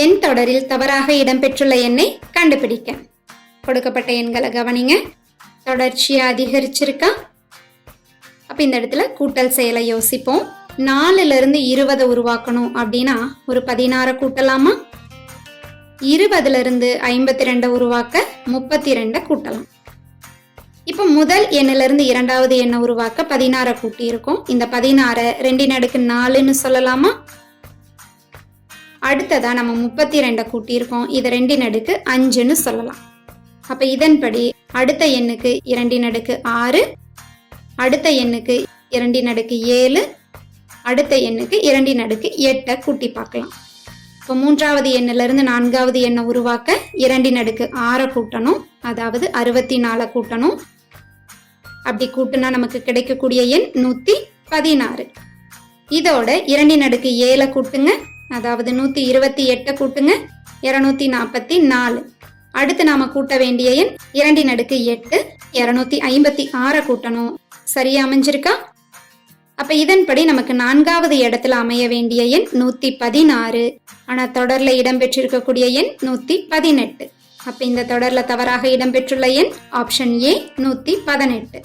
எண் தொடரில் தவறாக இடம்பெற்றுள்ள எண்ணை கண்டுபிடிக்க. கொடுக்கப்பட்ட எண்களை கவனிங்க. தொடர்ச்சியா அதிகரிச்சிருக்கா? அப்ப இந்த இடத்துல கூட்டல் செயலை யோசிப்போம். 4ல இருந்து 20 உருவாக்கணும் அப்படின்னா ஒரு 16 கூட்டலாமா? 20ல இருந்து 52 உருவாக்க 32 கூட்டலாம். இப்ப முதல் எண்ணில இருந்து இரண்டாவது எண்ணை உருவாக்க 16 கூட்டி இருக்கும். இந்த 16 2/4ன்னு சொல்லலாமா? அடுத்ததா நம்ம 32 கூட்டி இருக்கோம். இதை 2/5ன்னு சொல்லலாம். அப்ப இதன்படி அடுத்த எண்ணுக்கு 2/6, அடுத்த எண்ணுக்கு 2/7, அடுத்த எண்ணுக்கு 2/8 கூட்டி பார்க்கலாம். இப்போ மூன்றாவது எண்ணில இருந்து நான்காவது எண்ணை உருவாக்க 2/6 கூட்டணும், அதாவது 64 கூட்டணும். அப்படி கூட்டினா நமக்கு கிடைக்கக்கூடிய எண் 116. இதோட 2/7 கூட்டுங்க, அதாவது 128 கூட்டுங்க, 244. அடுத்து நாம கூட்ட வேண்டிய எண் 2/8, 256 கூட்டணும். சரியா அமைஞ்சிருக்கா? அப்ப இதன்படி நமக்கு நான்காவது இடத்துல அமைய வேண்டிய எண் 116. ஆனா தொடர்ல இடம்பெற்றிருக்கக்கூடிய எண் 118. அப்ப இந்த தொடர்ல தவறாக இடம்பெற்றுள்ள எண் ஆப்ஷன் ஏ 118.